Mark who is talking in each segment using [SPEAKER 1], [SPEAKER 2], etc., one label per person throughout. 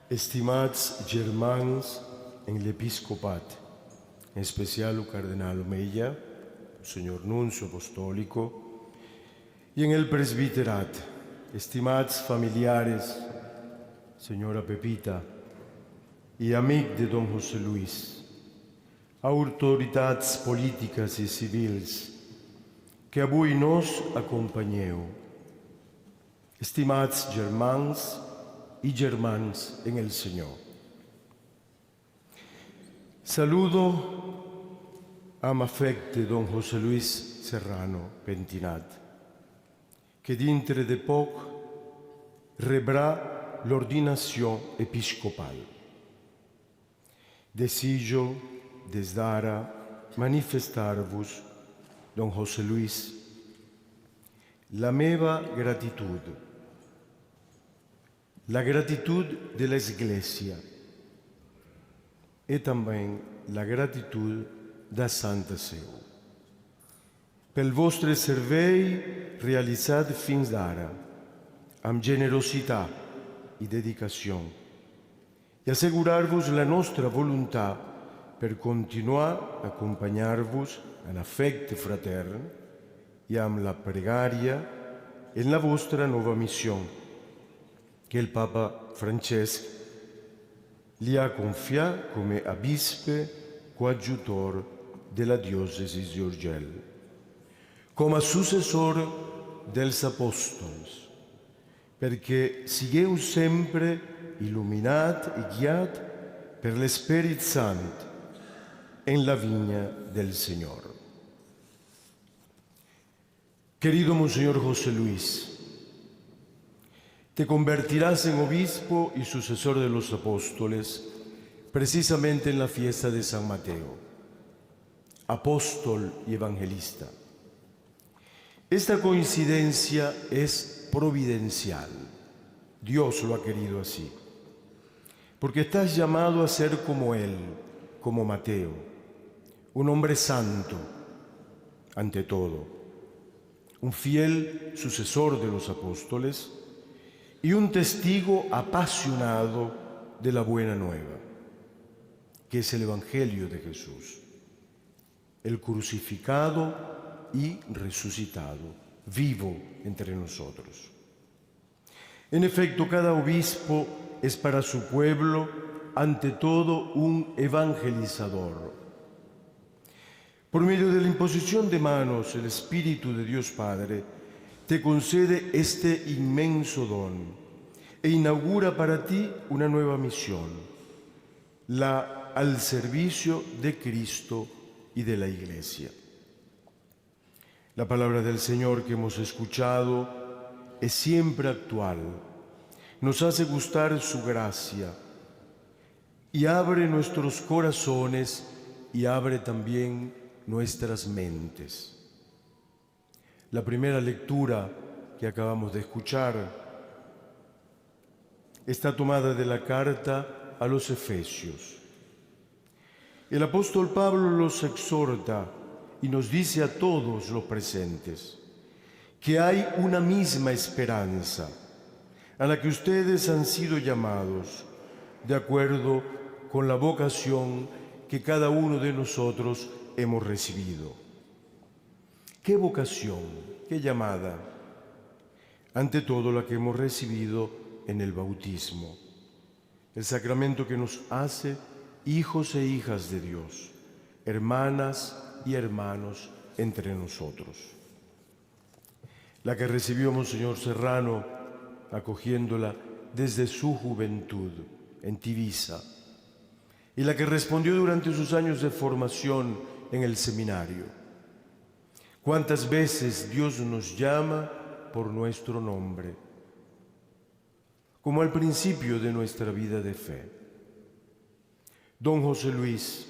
[SPEAKER 1] Estimats germans en l'Episcopat, en especial el cardenal Omeya, el señor nuncio apostólico, y en el presbiterat, estimats familiares, señora Pepita y amic de don José Luis, autoritats políticas i civils que avui nos acompanyeu, estimats germans y germans en el Señor. Saludo amb afecte don José Luis Serrano Pentinat, que dintre de poc rebrà l'ordinació episcopal. Desitjo des d'ara manifestar-vos, don José Luis, la meva gratitud, la gratitud de l'Església e també la gratitud da Santa Seu pel vostre servei realitzat fins d'ara amb generositat i dedicació i assegurar-vos la nostra voluntat per continuar a acompanyar-vos en afecte fratern i amb la pregària en la vostra nova missió que el Papa Francesc li ha confiat come abispe coadjutor della diocesi di Urgell, com a successor dels apòstols, perquè sigueu sempre il·luminat i guiat per l'Espírit Sant en la vinya del Señor. Querido Monseñor José Luis, te convertirás en obispo y sucesor de los apóstoles precisamente en la fiesta de San Mateo, apóstol y evangelista. Esta coincidencia es providencial. Dios lo ha querido así, porque estás llamado a ser como Él, como Mateo, un hombre santo, ante todo, un fiel sucesor de los apóstoles y un testigo apasionado de la buena nueva, que es el Evangelio de Jesús, el crucificado y resucitado, vivo entre nosotros. En efecto, cada obispo es para su pueblo, ante todo, un evangelizador. Por medio de la imposición de manos, el Espíritu de Dios Padre te concede este inmenso don e inaugura para ti una nueva misión, la al servicio de Cristo y de la Iglesia. La palabra del Señor que hemos escuchado es siempre actual, nos hace gustar su gracia y abre nuestros corazones y abre también nuestras mentes. La primera lectura que acabamos de escuchar está tomada de la carta a los Efesios. El apóstol Pablo los exhorta y nos dice a todos los presentes que hay una misma esperanza a la que ustedes han sido llamados de acuerdo con la vocación que cada uno de nosotros hemos recibido. ¿Qué vocación? ¿Qué llamada? Ante todo la que hemos recibido en el bautismo, el sacramento que nos hace hijos e hijas de Dios, hermanas y hermanos entre nosotros. La que recibió Monseñor Serrano, acogiéndola desde su juventud en Tivisa, y la que respondió durante sus años de formación en el seminario. ¿Cuántas veces Dios nos llama por nuestro nombre? Como al principio de nuestra vida de fe. Don José Luis,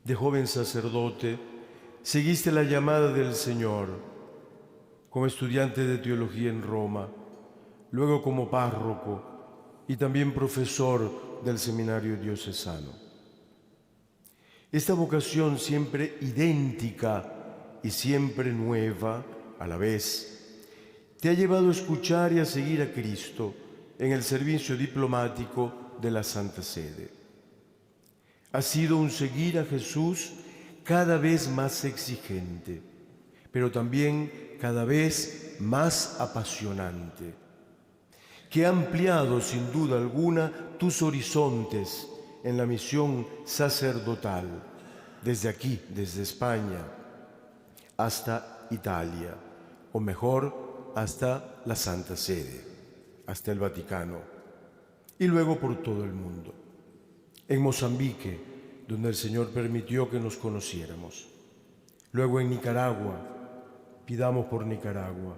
[SPEAKER 1] de joven sacerdote, seguiste la llamada del Señor como estudiante de teología en Roma, luego como párroco y también profesor del seminario diocesano. Esta vocación siempre idéntica y siempre nueva a la vez, te ha llevado a escuchar y a seguir a Cristo en el servicio diplomático de la Santa Sede. Ha sido un seguir a Jesús cada vez más exigente, pero también cada vez más apasionante, que ha ampliado sin duda alguna tus horizontes en la misión sacerdotal, desde aquí, desde España, hasta Italia, o mejor, hasta la Santa Sede, hasta el Vaticano, y luego por todo el mundo. En Mozambique, donde el Señor permitió que nos conociéramos. Luego en Nicaragua, pidamos por Nicaragua.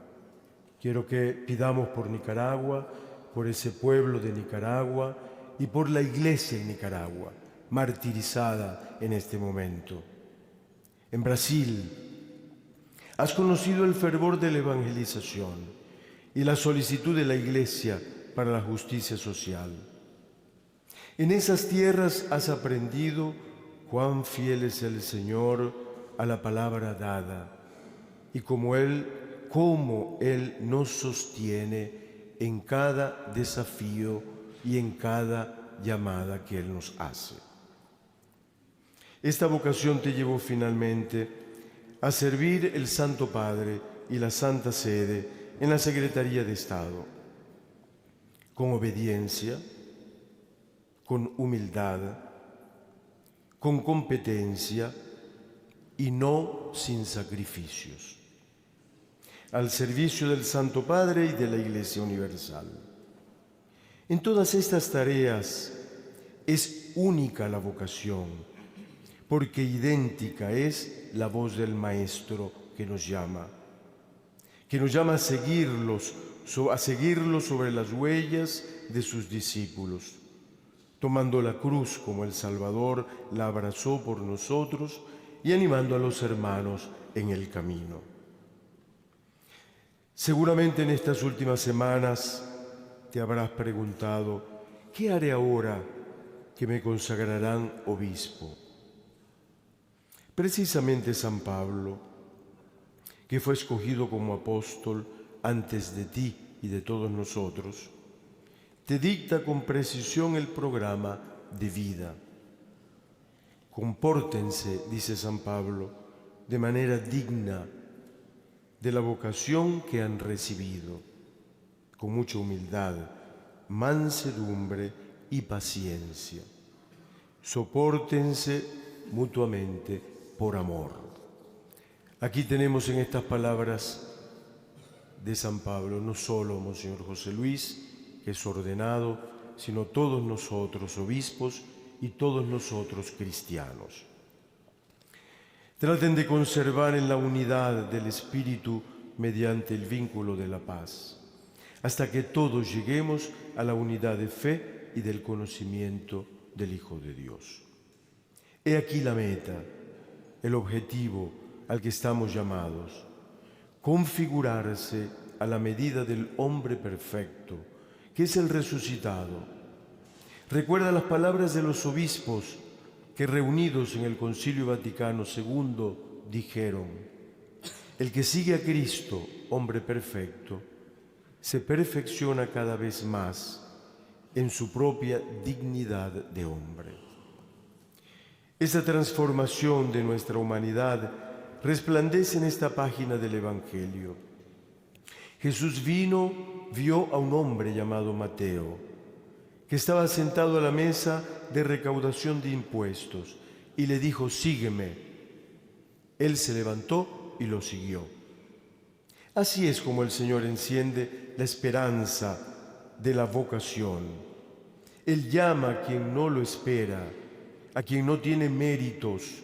[SPEAKER 1] Quiero que pidamos por Nicaragua, por ese pueblo de Nicaragua y por la Iglesia en Nicaragua, martirizada en este momento. En Brasil, has conocido el fervor de la evangelización y la solicitud de la Iglesia para la justicia social. En esas tierras has aprendido cuán fiel es el Señor a la palabra dada y cómo Él nos sostiene en cada desafío y en cada llamada que Él nos hace. Esta vocación te llevó finalmente a servir el Santo Padre y la Santa Sede en la Secretaría de Estado, con obediencia, con humildad, con competencia y no sin sacrificios, al servicio del Santo Padre y de la Iglesia Universal. En todas estas tareas es única la vocación, porque idéntica es la voz del Maestro que nos llama a seguirlo sobre las huellas de sus discípulos, tomando la cruz como el Salvador la abrazó por nosotros y animando a los hermanos en el camino. Seguramente en estas últimas semanas te habrás preguntado, ¿qué haré ahora que me consagrarán obispo? Precisamente San Pablo, que fue escogido como apóstol antes de ti y de todos nosotros, te dicta con precisión el programa de vida. Compórtense, dice San Pablo, de manera digna de la vocación que han recibido, con mucha humildad, mansedumbre y paciencia. Sopórtense mutuamente por amor. Aquí tenemos en estas palabras de San Pablo no solo Monseñor José Luis, que es ordenado, sino todos nosotros obispos y todos nosotros cristianos. Traten de conservar en la unidad del Espíritu mediante el vínculo de la paz, hasta que todos lleguemos a la unidad de fe y del conocimiento del Hijo de Dios. He aquí la meta, el objetivo al que estamos llamados: configurarse a la medida del hombre perfecto, que es el resucitado. Recuerda las palabras de los obispos que, reunidos en el Concilio Vaticano II, dijeron: el que sigue a Cristo, hombre perfecto, se perfecciona cada vez más en su propia dignidad de hombre. Esa transformación de nuestra humanidad resplandece en esta página del Evangelio. Jesús vio a un hombre llamado Mateo, que estaba sentado a la mesa de recaudación de impuestos, y le dijo: sígueme. Él se levantó y lo siguió. Así es como el Señor enciende la esperanza de la vocación. Él llama a quien no lo espera, a quien no tiene méritos,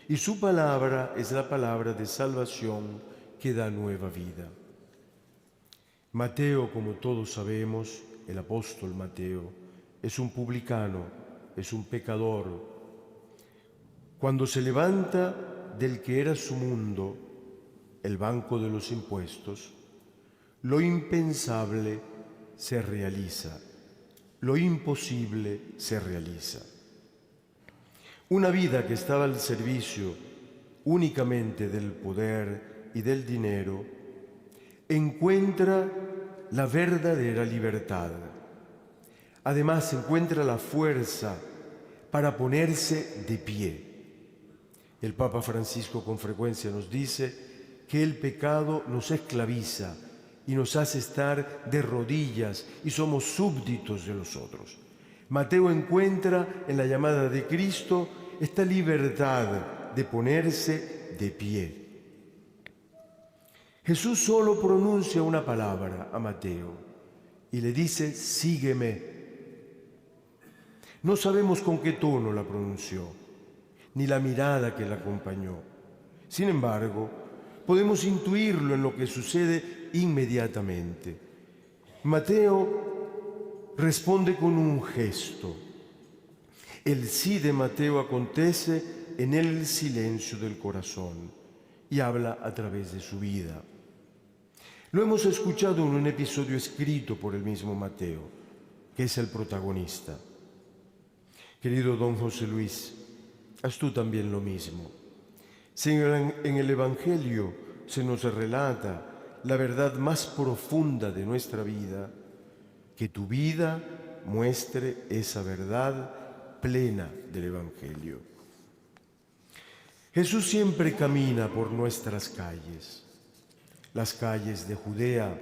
[SPEAKER 1] y su palabra es la palabra de salvación que da nueva vida. Mateo, como todos sabemos, el apóstol Mateo, es un publicano, es un pecador. Cuando se levanta del que era su mundo, el banco de los impuestos, lo impensable se realiza, lo imposible se realiza. Una vida que estaba al servicio únicamente del poder y del dinero encuentra la verdadera libertad, Además, encuentra la fuerza para ponerse de pie. El Papa Francisco con frecuencia nos dice que el pecado nos esclaviza y nos hace estar de rodillas y somos súbditos de los otros. Mateo encuentra en la llamada de Cristo esta libertad de ponerse de pie. Jesús solo pronuncia una palabra a Mateo y le dice, sígueme. No sabemos con qué tono la pronunció, ni la mirada que la acompañó. Sin embargo, podemos intuirlo en lo que sucede inmediatamente. Mateo responde con un gesto. El sí de Mateo acontece en el silencio del corazón y habla a través de su vida. Lo hemos escuchado en un episodio escrito por el mismo Mateo, que es el protagonista. Querido don José Luis, haz tú también lo mismo. Si en el Evangelio se nos relata la verdad más profunda de nuestra vida, que tu vida muestre esa verdad plena del Evangelio. Jesús siempre camina por nuestras calles, las calles de Judea,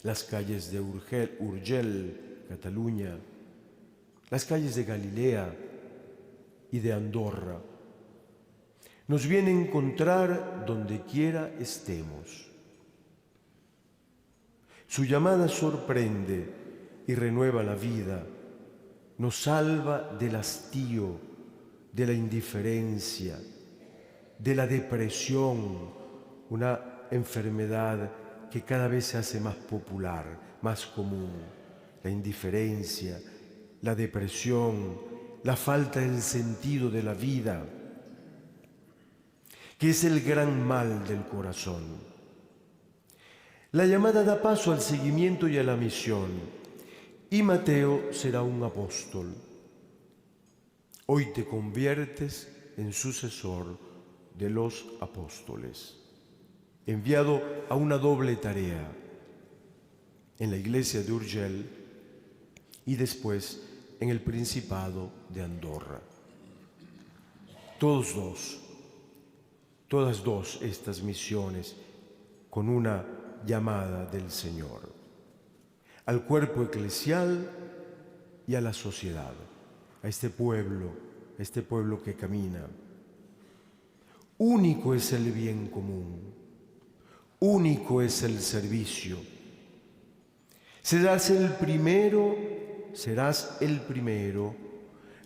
[SPEAKER 1] las calles de Urgel, Cataluña, las calles de Galilea y de Andorra. Nos viene a encontrar donde quiera estemos. Su llamada sorprende y renueva la vida, nos salva del hastío, de la indiferencia, de la depresión, una enfermedad que cada vez se hace más popular, más común. La indiferencia, la depresión, la falta del sentido de la vida, que es el gran mal del corazón. La llamada da paso al seguimiento y a la misión, y Mateo será un apóstol. Hoy te conviertes en sucesor de los apóstoles, enviado a una doble tarea, en la iglesia de Urgel y después en el Principado de Andorra. Todas dos estas misiones con una llamada del Señor, al cuerpo eclesial y a la sociedad, a este pueblo que camina. Único es el bien común, único es el servicio. Serás el primero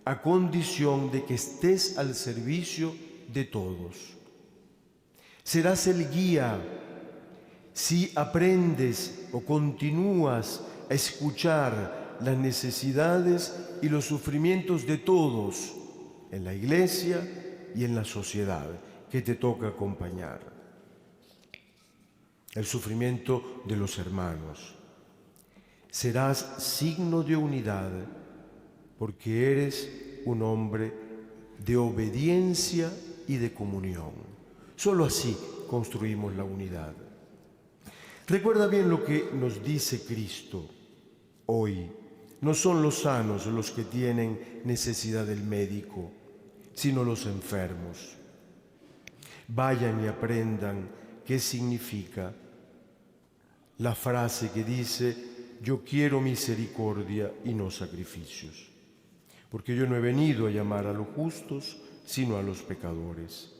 [SPEAKER 1] a condición de que estés al servicio de todos. Serás el guía si aprendes o continúas a escuchar las necesidades y los sufrimientos de todos en la iglesia y en la sociedad que te toca acompañar. El sufrimiento de los hermanos. Serás signo de unidad porque eres un hombre de obediencia y de comunión. Solo así construimos la unidad. Recuerda bien lo que nos dice Cristo hoy. No son los sanos los que tienen necesidad del médico, sino los enfermos. Vayan y aprendan qué significa la frase que dice: yo quiero misericordia y no sacrificios, porque yo no he venido a llamar a los justos, sino a los pecadores.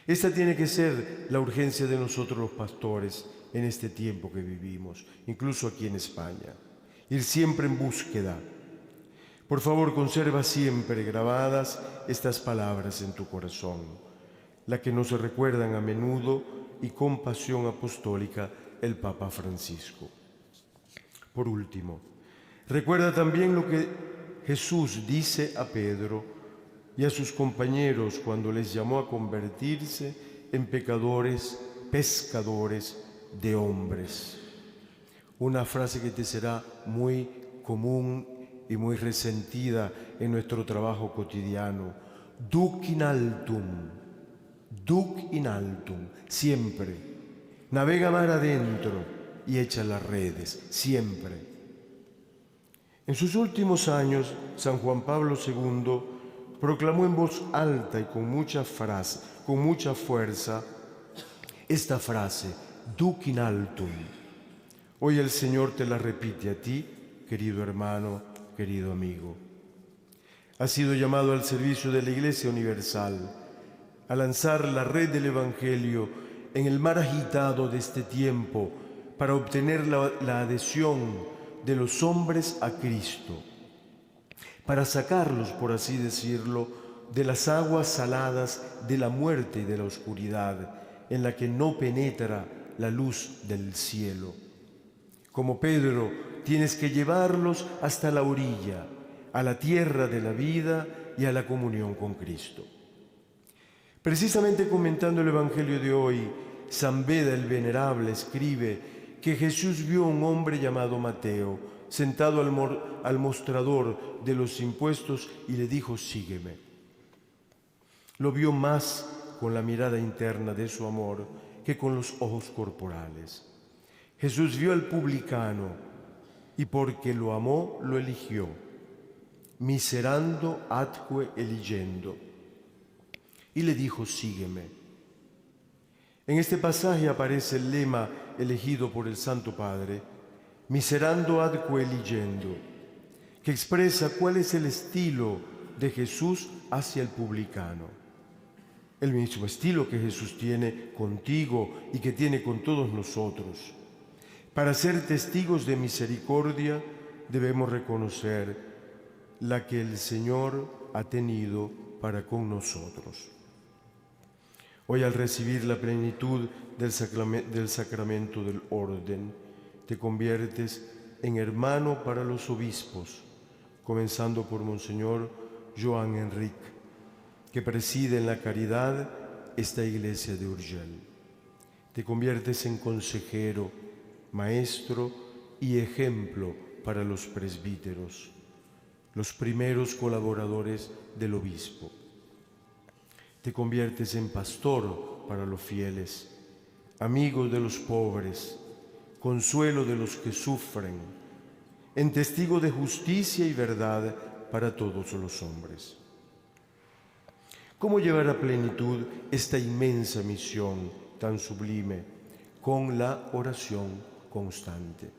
[SPEAKER 1] Esta tiene que ser la urgencia de nosotros los pastores en este tiempo que vivimos, incluso aquí en España. Ir siempre en búsqueda. Por favor, conserva siempre grabadas estas palabras en tu corazón, las que nos recuerdan a menudo y con pasión apostólica el Papa Francisco. Por último, recuerda también lo que Jesús dice a Pedro y a sus compañeros cuando les llamó a convertirse en pescadores de hombres. Una frase que te será muy común y muy resentida en nuestro trabajo cotidiano. Duc in altum, siempre. Navega mar adentro y echa las redes, siempre. En sus últimos años, San Juan Pablo II proclamó en voz alta y con mucha fuerza esta frase, Duc in altum. Hoy el Señor te la repite a ti, querido hermano, querido amigo. Has sido llamado al servicio de la Iglesia Universal, a lanzar la red del Evangelio en el mar agitado de este tiempo para obtener la adhesión de los hombres a Cristo, para sacarlos, por así decirlo, de las aguas saladas de la muerte y de la oscuridad, en la que no penetra la luz del cielo. Como Pedro, tienes que llevarlos hasta la orilla, a la tierra de la vida y a la comunión con Cristo. Precisamente comentando el Evangelio de hoy, San Beda el Venerable escribe que Jesús vio a un hombre llamado Mateo sentado al mostrador de los impuestos y le dijo, sígueme. Lo vio más con la mirada interna de su amor que con los ojos corporales. Jesús vio al publicano y porque lo amó, lo eligió. Miserando atque eligendo. Y le dijo, sígueme. En este pasaje aparece el lema elegido por el Santo Padre, miserando atque eligendo, que expresa cuál es el estilo de Jesús hacia el publicano. El mismo estilo que Jesús tiene contigo y que tiene con todos nosotros. Para ser testigos de misericordia debemos reconocer la que el Señor ha tenido para con nosotros. Hoy, al recibir la plenitud del sacramento del orden, te conviertes en hermano para los obispos, comenzando por Monseñor Joan Enrique, que preside en la caridad esta iglesia de Urgell. Te conviertes en consejero, maestro y ejemplo para los presbíteros, los primeros colaboradores del obispo. Te conviertes en pastor para los fieles, amigo de los pobres, consuelo de los que sufren, en testigo de justicia y verdad para todos los hombres. ¿Cómo llevar a plenitud esta inmensa misión tan sublime? Con la oración constante.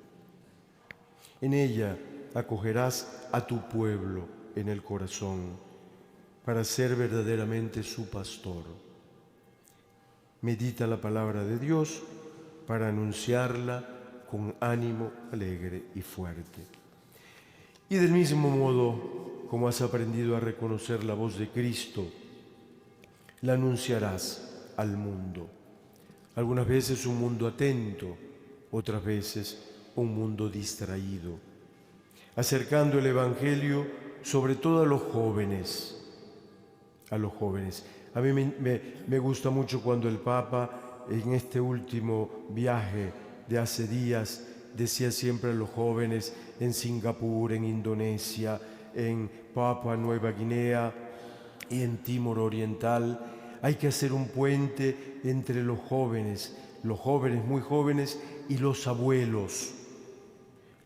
[SPEAKER 1] En ella acogerás a tu pueblo en el corazón para ser verdaderamente su pastor. Medita la palabra de Dios para anunciarla con ánimo alegre y fuerte. Y del mismo modo, como has aprendido a reconocer la voz de Cristo, la anunciarás al mundo. Algunas veces un mundo atento, otras veces un mundo distraído, acercando el Evangelio sobre todo a los jóvenes. A mí me gusta mucho cuando el Papa, en este último viaje de hace días, decía siempre a los jóvenes en Singapur, en Indonesia, en Papua Nueva Guinea y en Timor Oriental, hay que hacer un puente entre los jóvenes muy jóvenes y los abuelos.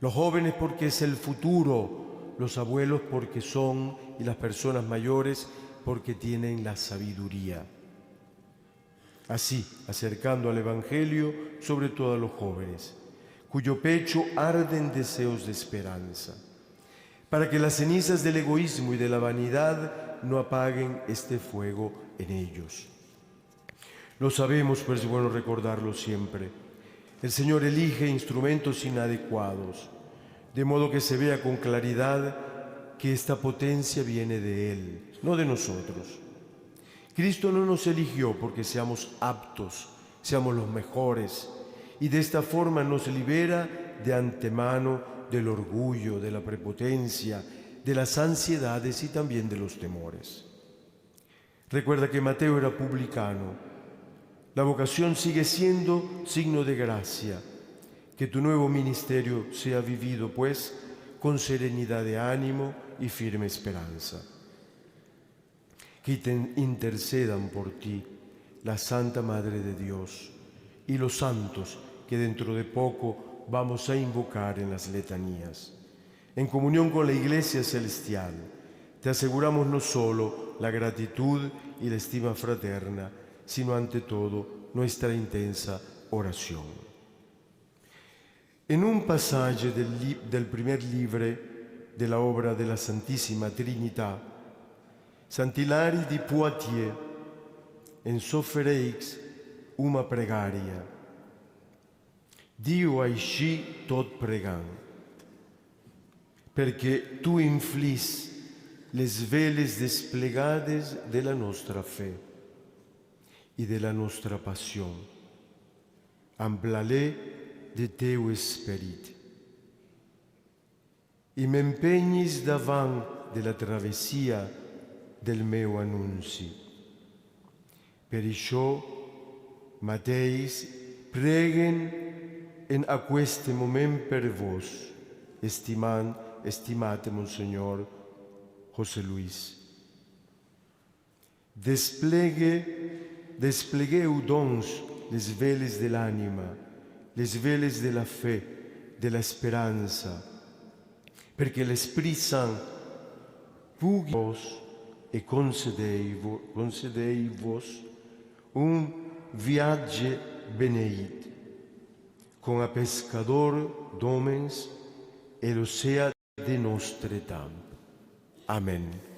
[SPEAKER 1] Los jóvenes porque es el futuro, los abuelos porque son, y las personas mayores porque tienen la sabiduría. Así, acercando al Evangelio sobre todo a los jóvenes, cuyo pecho arden deseos de esperanza, para que las cenizas del egoísmo y de la vanidad no apaguen este fuego en ellos. Lo sabemos, pero es bueno recordarlo siempre. El Señor elige instrumentos inadecuados, de modo que se vea con claridad que esta potencia viene de Él, no de nosotros. Cristo no nos eligió porque seamos aptos, seamos los mejores, y de esta forma nos libera de antemano del orgullo, de la prepotencia, de las ansiedades y también de los temores. Recuerda que Mateo era publicano. La vocación sigue siendo signo de gracia. Que tu nuevo ministerio sea vivido, pues, con serenidad de ánimo y firme esperanza. Que intercedan por ti la Santa Madre de Dios y los santos que dentro de poco vamos a invocar en las letanías, En comunión con la Iglesia Celestial, te aseguramos no solo la gratitud y la estima fraterna, sino ante todo nuestra intensa oración. En un pasaje del primer libro de la obra de la Santísima Trinità, Sant'Ilari di Poitiers ensoffereix una pregària. Dio així tot pregant, perquè tu inflis les veles desplegades de la nostra fe i de la nostra passió, amb l'alè de teu esperit. I m'empenyis davant de la travessia del meu anunci. Per això mateix preguen en aquest moment per vos, estimat Monsenyor José Luis. Desplegueu, doncs, les veles de l'ànima, les veles de la fe, de l'esperança, perquè l'Esprit Sant pugui vos e concedei-vos un viatge beneït, com a pescador d'homens e l'oceà de nostre temps. Amén.